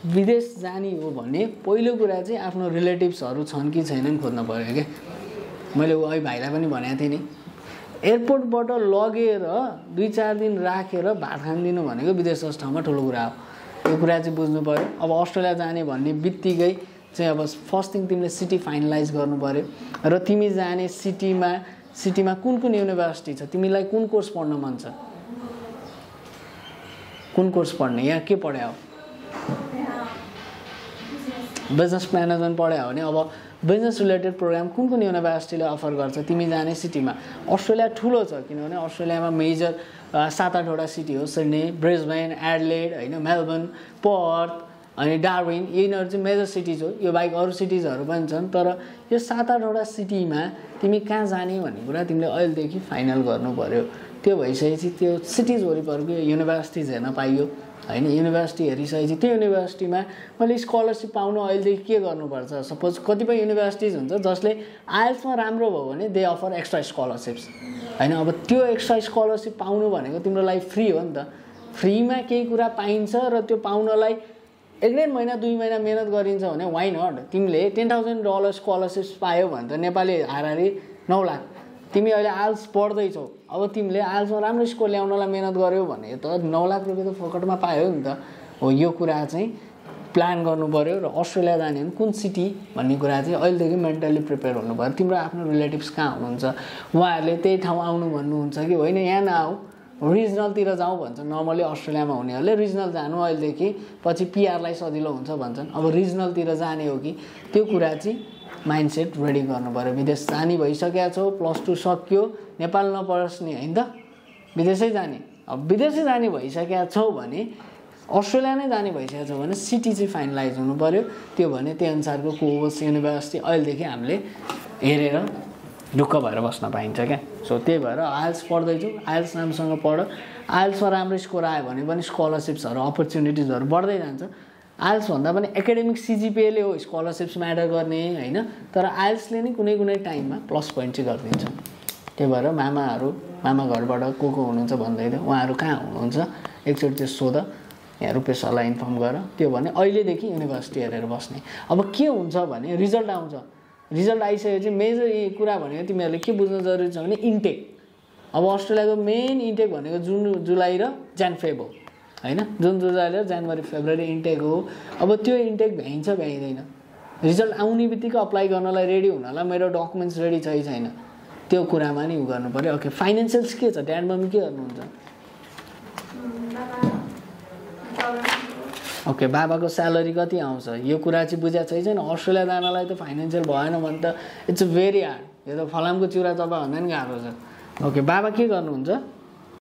विदेश जाने हो भने पहिलो कुरा चाहिँ आफ्नो रिलेटिभ्सहरू छन् कि छैनन् खोज्न पर्यो क्या। मैले अघि भाइलाई पनि भनेको थिएँ नि, एयरपोर्टबाट लगेर 2-4 दिन राखेर भात खानिदिनु भनेको विदेश जस्तो ठाउँमा ठुलो कुरा हो। यो कुरा चाहिँ बुझ्नु पर्यो। अब अस्ट्रेलिया जाने भन्ने बित्तिकै चाहिँ अब फर्स्ट थिङ तिमीले सिटी फाइनलाइज गर्नु पर्यो र तिमी जाने सिटीमा कुन कुन युनिभर्सिटी छ, तिमीलाई कुन कोर्स पढ्न मन छ, कुन कोर्स पढ्ने, यहाँ के पढ्या हो, बिजनेस म्यानेजमेन्ट पढ्या हो भने अब बिजनेस रिलेटेड प्रोग्राम कुन कुन युनिभर्सिटीले अफर गर्छ तिमी जाने सिटीमा। अस्ट्रेलिया ठुलो छ किनभने अस्ट्रेलियामा मेजर 7-8 वटा सिटी हो, सिडनी, ब्रिस्बेन, एडलेड होइन, मेलबर्न, पर्थ अनि डार्विन, यिनीहरू चाहिँ मेजर सिटिज हो। यो बाहेक अरू सिटिजहरू पनि छन्, तर यो 7-8 वटा सिटीमा तिमी कहाँ जाने भन्ने कुरा तिमीले अहिलेदेखि फाइनल गर्नु पर्यो। त्यो भइसकेपछि त्यो सिटिज वरिपरिको युनिभर्सिटिज हेर्न पाइयो होइन। युनिभर्सिटी हेरिसकेपछि त्यो युनिभर्सिटीमा मैले स्कलरसिप पाउनु अहिलेदेखि के गर्नुपर्छ। सपोज कतिपय युनिभर्सिटिज हुन्छ जसले आइएल्समा राम्रो भयो भने दे अफर एक्स्ट्रा स्कलरसिप्स होइन। अब त्यो एक्स्ट्रा स्कलरसिप पाउनु भनेको तिम्रो लागि फ्री हो नि त। फ्रीमा केही कुरा पाइन्छ र त्यो पाउनलाई 1.5 महिना 2 महिना मेहनत गरिन्छ भने वाइ नट। तिमीले $10,000 स्कलरसिप्स पायो भने त नेपाली हाराहारी 9 लाख। तिमी अहिले आइएल्स पढ्दैछौ, अब तिमीले आइएल्समा राम्रो स्कोर ल्याउनलाई मेहनत गर्यौ भने त 9 लाख रुपियाँ त फोकटमा पायो नि त हो। यो कुरा चाहिँ प्लान गर्नु पर्यो र अस्ट्रेलिया जाने भने कुन सिटी भन्ने कुरा चाहिँ अहिलेदेखि मेन्टली प्रिपेयर हुनु पर्यो। तिम्रो आफ्नो रिलेटिभ्स कहाँ हुनुहुन्छ, उहाँहरूले त्यही ठाउँ आउनु भन्नुहुन्छ कि होइन यहाँ नआऊ रिजनलतिर जाउँ भन्छ। नर्मली अस्ट्रेलियामा हुनेहरूले रिजनल जानु अहिलेदेखि पछि पिआरलाई सजिलो हुन्छ भन्छन्। अब रिजनलतिर जाने हो कि त्यो कुरा चाहिँ माइन्डसेट रेडी गर्नु पर्यो। विदेश जाने भइसकेका छौ, +2 सक्यो, नेपाल नपस्ने होइन त, विदेशै जाने। अब विदेशै जाने भइसकेका छौ भने अस्ट्रेलिया नै जाने भइसकेको छ भने सिटी चाहिँ फाइनलाइज हुनु पर्यो। त्यो भने त्यही अनुसारको कोर्स युनिभर्सिटी अहिलेदेखि हामीले हेरेर ढुक्क भएर बस्न पाइन्छ क्या। सो त्यही भएर आइएल्स पढ्दैछु, आइएल्स राम्रोसँग पढ। आइएल्समा राम्रो स्कोर आयो भने पनि स्कलरसिप्सहरू अपर्च्युनिटिजहरू बढ्दै जान्छ। आइएल्स भन्दा पनि एकाडेमिक सिजिपिएले हो स्कलरसिप्स म्याटर गर्ने होइन, तर आइएल्सले नै कुनै कुनै टाइममा प्लस पोइन्ट चाहिँ गरिदिन्छ। त्यही भएर मामा घरबाट को हुनुहुन्छ भन्दै थियो, उहाँहरू कहाँ हुनुहुन्छ एकचोटि त्यो सोध, यहाँ रुपेश सरलाई इन्फर्म गर। त्यो भने अहिलेदेखि युनिभर्सिटी हेरेर बस्ने। अब के हुन्छ भने रिजल्ट आउँछ, रिजल्ट आइसकेपछि मेजर कुरा भनेको तिमीहरूले के बुझ्न जरुरी छ भने इन्टेक। अब अस्ट्रेलियाको मेन इन्टेक भनेको जुन जुलाई र फेब हो होइन, जुन जुलाई र जनवरी फेब्रुअरी इन्टेक हो। अब त्यो इन्टेक भ्याइन्छ भ्याइँदैन, रिजल्ट आउने बित्तिकै अप्लाई गर्नलाई रेडी हुनलाई मेरो डकुमेन्ट्स रेडी छ कि छैन त्यो कुरामा नि उ गर्नु पर्यो। ओके फाइनेन्सियल्स के छ, ड्याड मम्मी के गर्नुहुन्छ? ओके बाबाको स्यालेरी कति आउँछ यो कुरा चाहिँ बुझाएको छ छैन। अस्ट्रेलिया जानलाई त फाइनेन्सियल भएन भने त इट्स भेरी हार्ड। यो त फलामको चिउरा चपा भन्दा नि गाह्रो छ। ओके बाबा के गर्नुहुन्छ?